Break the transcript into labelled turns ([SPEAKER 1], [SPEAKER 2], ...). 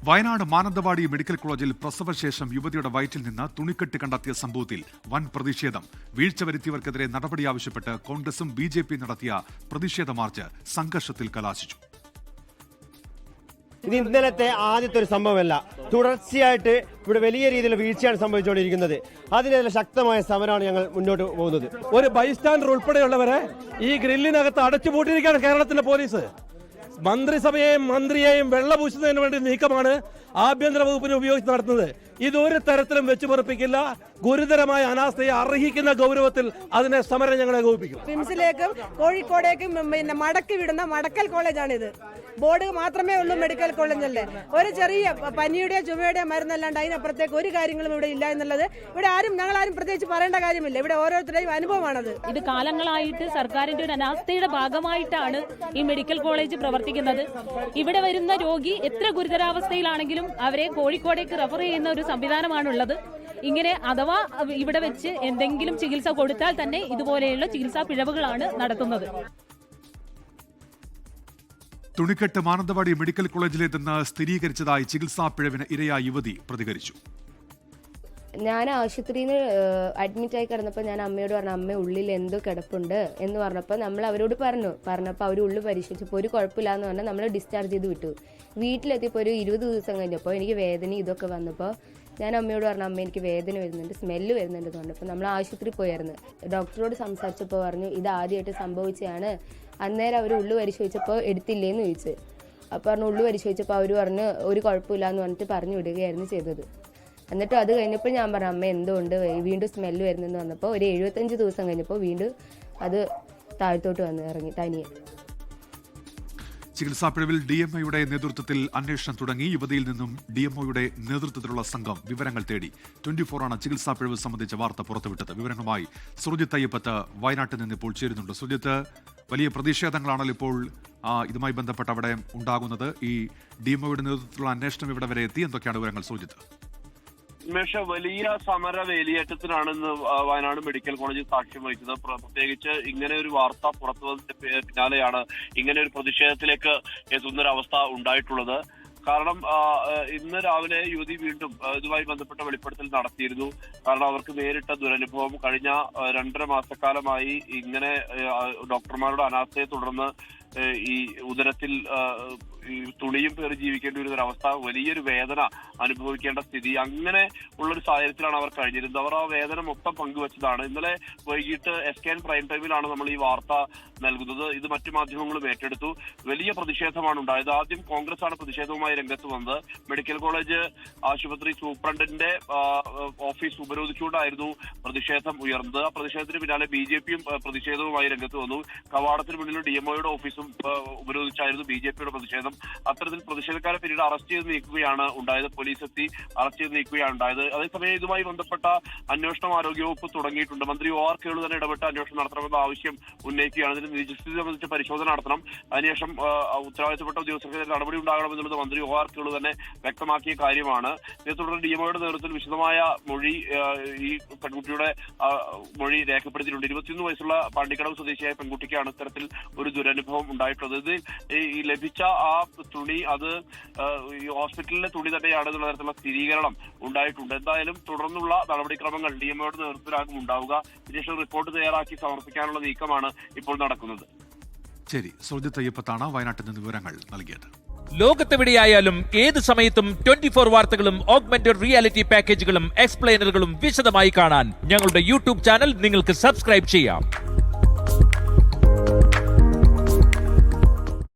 [SPEAKER 1] Wayanad Mananthavady medical കോളേജിൽ പ്രസവശേഷം യുവതിയുടെ വയറ്റിൽ നിന്ന് തുണിക്കെട്ട് കണ്ടെത്തിയ സംഭവത്തിൽ വൻ പ്രതിഷേധം. വീഴ്ച വരുത്തിയവർക്കെതിരെ നടപടി ആവശ്യപ്പെട്ട് കോൺഗ്രസും BJP നടത്തിയ പ്രതിഷേധ മാർച്ച് സംഘർഷത്തിൽ കലാശിച്ചു.
[SPEAKER 2] ഇത് ഇന്നലത്തെ ആദ്യത്തെ ഒരു സംഭവമല്ല. തുടർച്ചയായിട്ട് ഇവിടെ വലിയ രീതിയിലുള്ള വീഴ്ചയാണ് സംഭവിച്ചുകൊണ്ടിരിക്കുന്നത്. അതിനെതിരെ ശക്തമായ സമരമാണ് ഞങ്ങൾ മുന്നോട്ട് പോകുന്നത്.
[SPEAKER 3] ഒരു ബൈസ്റ്റാൻഡർ ഉൾപ്പെടെയുള്ളവരെ ഈ ഗ്രില്ലിനകത്ത് അടച്ചുപൂട്ടിയിരിക്കുകയാണ് കേരളത്തിലെ പോലീസ്. മന്ത്രിസഭയെയും മന്ത്രിയെയും വെള്ളപൂശുന്നതിന് വേണ്ടി നീക്കമാണ് ആഭ്യന്തര വകുപ്പിനെ ഉപയോഗിച്ച് നടത്തുന്നത്. ഇതൊരു തരത്തിലും വെച്ചുപറപ്പിക്കില്ല. ഗുരുതരമായ അനാസ്ഥയെ അർഹിക്കുന്ന ഗൗരവത്തിൽ അതിനെ സമരം ഞങ്ങളെ ഏകോപിപ്പിക്കും.
[SPEAKER 4] പിംസിലേക്കും കോഴിക്കോടേക്കും മടക്കി വിടുന്ന മടക്കൽ കോളേജാണിത്. ബോർഡ് മാത്രമേ ഉള്ളൂ മെഡിക്കൽ കോളേജല്ലേ. ഒരു ചെറിയ പനിയുടെയോ ചുമയുടെയോ മരുന്നല്ലാണ്ട് അതിനപ്പുറത്തേക്ക് ഒരു കാര്യങ്ങളും ഇവിടെ ഇല്ല എന്നുള്ളത് ഇവിടെ ഞങ്ങളാരും പ്രത്യേകിച്ച് പറയേണ്ട കാര്യമില്ല. ഇവിടെ ഓരോരുത്തരുടെയും അനുഭവമാണത്.
[SPEAKER 5] ഇത് കാലങ്ങളായിട്ട് സർക്കാരിന്റെ ഒരു അനാസ്ഥയുടെ ഭാഗമായിട്ടാണ് ഈ മെഡിക്കൽ കോളേജ് പ്രവർത്തിക്കുന്നത്. ഇവിടെ വരുന്ന രോഗി എത്ര ഗുരുതരാവസ്ഥയിലാണെങ്കിലും അവരെ കോഴിക്കോടേക്ക് റെഫർ ചെയ്യുന്ന ഒരു സംവിധാനമാണുള്ളത്. ഇങ്ങനെ അഥവാ ഇവിടെ വെച്ച് എന്തെങ്കിലും ചികിത്സ കൊടുത്താൽ തന്നെ ഇതുപോലെയുള്ള ചികിത്സാ പിഴവുകളാണ് നടത്തുന്നത്.
[SPEAKER 1] തുണിക്കെട്ട് മാനന്തവാടി മെഡിക്കൽ കോളേജിലേതെന്ന് സ്ഥിരീകരിച്ചതായി ചികിത്സാ പിഴവിന് ഇരയായ യുവതി പ്രതികരിച്ചു.
[SPEAKER 6] ഞാൻ ആശുപത്രിയിൽ നിന്ന് അഡ്മിറ്റായി കിടന്നപ്പോൾ ഞാൻ അമ്മയോട് പറഞ്ഞു, അമ്മ ഉള്ളിൽ എന്തോ കിടപ്പുണ്ട് എന്ന് പറഞ്ഞപ്പോൾ നമ്മൾ അവരോട് പറഞ്ഞപ്പോൾ അവർ ഉള്ളിൽ പരിശോധിച്ചപ്പോൾ ഒരു കുഴപ്പമില്ല എന്ന് പറഞ്ഞാൽ നമ്മൾ ഡിസ്ചാർജ് ചെയ്ത് വിട്ടു. വീട്ടിലെത്തിയപ്പോൾ ഒരു 20 ദിവസം കഴിഞ്ഞപ്പോൾ എനിക്ക് വേദന ഇതൊക്കെ വന്നപ്പോൾ ഞാൻ അമ്മയോട് പറഞ്ഞു, അമ്മ എനിക്ക് വേദന വരുന്നുണ്ട്, സ്മെല്ല് വരുന്നുണ്ട് എന്ന് പറഞ്ഞപ്പോൾ നമ്മൾ ആശുപത്രിയിൽ പോയായിരുന്നു. ഡോക്ടറോട് സംസാരിച്ചപ്പോൾ പറഞ്ഞു ഇത് ആദ്യമായിട്ട് സംഭവിച്ചതാണ്. അന്നേരം അവർ ഉള്ളു പരിശോധിച്ചപ്പോൾ എടുത്തില്ലേന്ന് ചോദിച്ചു. അപ്പോൾ പറഞ്ഞു ഉള്ളു പരിശോധിച്ചപ്പോൾ അവർ പറഞ്ഞു ഒരു കുഴപ്പമില്ല എന്ന് പറഞ്ഞിട്ട് പറഞ്ഞു വിടുകയായിരുന്നു ചെയ്തത്. എന്നിട്ട് അത് കഴിഞ്ഞപ്പോൾ ഞാൻ പറഞ്ഞു അമ്മ എന്തുകൊണ്ട് വീണ്ടും സ്മെല്ല് വരുന്നെന്ന് വന്നപ്പോൾ ഒരു 75 ദിവസം കഴിഞ്ഞപ്പോൾ വീണ്ടും അത് താഴത്തോട്ട് വന്ന് ഇറങ്ങി തനിയെ.
[SPEAKER 1] ചികിത്സാ പിഴവിൽ DMOയുടെ നേതൃത്വത്തിൽ അന്വേഷണം തുടങ്ങി. യുവതിയിൽ നിന്നും DMOയുടെ നേതൃത്വത്തിലുള്ള സംഘം വിവരങ്ങൾ തേടി. 24 ആണ് ചികിത്സാ പിഴവ് സംബന്ധിച്ച വാർത്ത പുറത്തുവിട്ടത്. വിവരങ്ങളുമായി സുർജിത്ത് അയ്യപ്പത്ത് വയനാട്ടിൽ നിന്ന് ഇപ്പോൾ ചേരുന്നുണ്ട്. സുർജിത്ത്, വലിയ പ്രതിഷേധങ്ങളാണല്ലോ ഇപ്പോൾ ഇതുമായി ബന്ധപ്പെട്ട് അവിടെ ഉണ്ടാകുന്നത്. ഈ DMOയുടെ നേതൃത്വത്തിലുള്ള അന്വേഷണം ഇവിടെ വരെ എത്തി. എന്തൊക്കെയാണ് വിവരങ്ങൾ സുർജിത്ത്?
[SPEAKER 7] വലിയ സമര വേലിയേറ്റത്തിനാണ് ഇന്ന് വയനാട് മെഡിക്കൽ കോളേജിൽ സാക്ഷ്യം വഹിച്ചത്. പ്രത്യേകിച്ച് ഇങ്ങനെ ഒരു വാർത്ത പുറത്തു വന്നതിന് പിന്നാലെയാണ് ഇങ്ങനെ ഒരു പ്രതിഷേധത്തിലേക്ക് എത്തുന്നൊരവസ്ഥ ഉണ്ടായിട്ടുള്ളത്. കാരണം ഇന്ന് രാവിലെ യുവതി വീണ്ടും ഇതുമായി ബന്ധപ്പെട്ട വെളിപ്പെടുത്തൽ നടത്തിയിരുന്നു. കാരണം അവർക്ക് നേരിട്ട ദുരനുഭവം കഴിഞ്ഞ 2.5 മാസക്കാലമായി ഇങ്ങനെ ഡോക്ടർമാരുടെ അനാസ്ഥയെ തുടർന്ന് ഈ ഉദരത്തിൽ ഈ തുണിയും പേറി ജീവിക്കേണ്ടി വരുന്ന ഒരവസ്ഥ, വലിയൊരു വേദന അനുഭവിക്കേണ്ട സ്ഥിതി, അങ്ങനെ ഉള്ളൊരു സാഹചര്യത്തിലാണ് അവർ കഴിഞ്ഞിരുന്നത്. അവർ ആ വേദന മൊത്തം പങ്കുവച്ചതാണ്. ഇന്നലെ വൈകിട്ട് SKN പ്രൈം ടൈമിലാണ് നമ്മൾ ഈ വാർത്ത നൽകുന്നത്. ഇത് മറ്റു മാധ്യമങ്ങളും ഏറ്റെടുത്തു. വലിയ പ്രതിഷേധമാണ് ഉണ്ടായത്. ആദ്യം കോൺഗ്രസ് ആണ് പ്രതിഷേധവുമായി രംഗത്ത് വന്നത്. മെഡിക്കൽ കോളേജ് ആശുപത്രി സൂപ്രണ്ടിന്റെ ഓഫീസ് ഉപരോധിച്ചുകൊണ്ടായിരുന്നു പ്രതിഷേധം ഉയർന്നത്. ആ പ്രതിഷേധത്തിന് പിന്നാലെ BJPയും പ്രതിഷേധവുമായി രംഗത്ത് വന്നു. കവാടത്തിന് മുന്നിൽ DMOയുടെ ഓഫീസും ഉപരോധിച്ചായിരുന്നു BJPയുടെ പ്രതിഷേധം. അത്തരത്തിൽ പ്രതിഷേധക്കാരെ പിന്നീട് അറസ്റ്റ് ചെയ്ത് നീക്കുകയാണ് ഉണ്ടായത്. പോലീസ് എത്തി അറസ്റ്റ് ചെയ്ത് നീക്കുകയാണ് ഉണ്ടായത്. അതേസമയം ഇതുമായി ബന്ധപ്പെട്ട അന്വേഷണം ആരോഗ്യവകുപ്പ് തുടങ്ങിയിട്ടുണ്ട്. മന്ത്രി OR കേളു തന്നെ ഇടപെട്ട് അന്വേഷണം നടത്തണമെന്ന ആവശ്യം ഉന്നയിക്കുകയാണ്. ഇതിന് നിജസ്ഥിതി സംബന്ധിച്ച് പരിശോധന നടത്തണം. അതിനുശേഷം ഉത്തരവാദിത്തപ്പെട്ട ഉദ്യോഗസ്ഥർക്കെതിരെ നടപടി ഉണ്ടാകണമെന്നുള്ളത് മന്ത്രി OR കേളു തന്നെ വ്യക്തമാക്കിയ കാര്യമാണ്. ഇതേ തുടർന്ന് DMOയുടെ നേതൃത്വത്തിൽ വിശദമായ മൊഴി ഈ പെൺകുട്ടിയുടെ മൊഴി രേഖപ്പെടുത്തിയിട്ടുണ്ട്. 21 വയസ്സുള്ള പാണ്ടിക്കടവ് സ്വദേശിയായ പെൺകുട്ടിക്കാണ് ഇത്തരത്തിൽ ഒരു ദുരനുഭവം ഉണ്ടായിട്ടുള്ളത്. ഇത് ഈ ലഭിച്ച ആ തുണി അത് ഈ ഹോസ്പിറ്റലിലെ തുണി തന്നെയാണെന്നുള്ള തരത്തിലുള്ള സ്ഥിരീകരണം ഉണ്ടായിട്ടുണ്ട്. എന്തായാലും തുടർന്നുള്ള നടപടിക്രമങ്ങൾ DMOയുടെ നേതൃത്വത്തിലാകും ഉണ്ടാവുക. ഇതിനുശേഷം റിപ്പോർട്ട് തയ്യാറാക്കി സമർപ്പിക്കാനുള്ള നീക്കമാണ് ഇപ്പോൾ നടക്കുന്നത്.
[SPEAKER 1] ശരി, സുർജിത്ത് അയ്യപ്പത്താണ് വയനാട്ടിൽ നിന്ന് വിവരങ്ങൾ നൽകിയത്.
[SPEAKER 8] ലോകത്തെവിടെയായാലും ഏത് സമയത്തും 24 വാർത്തകളും ഓഗ്മെന്റഡ് റിയാലിറ്റി പാക്കേജുകളും എക്സ്പ്ലെയിനറുകളും വിശദമായി കാണാൻ ഞങ്ങളുടെ YouTube ചാനൽ നിങ്ങൾക്ക് സബ്സ്ക്രൈബ് ചെയ്യാം.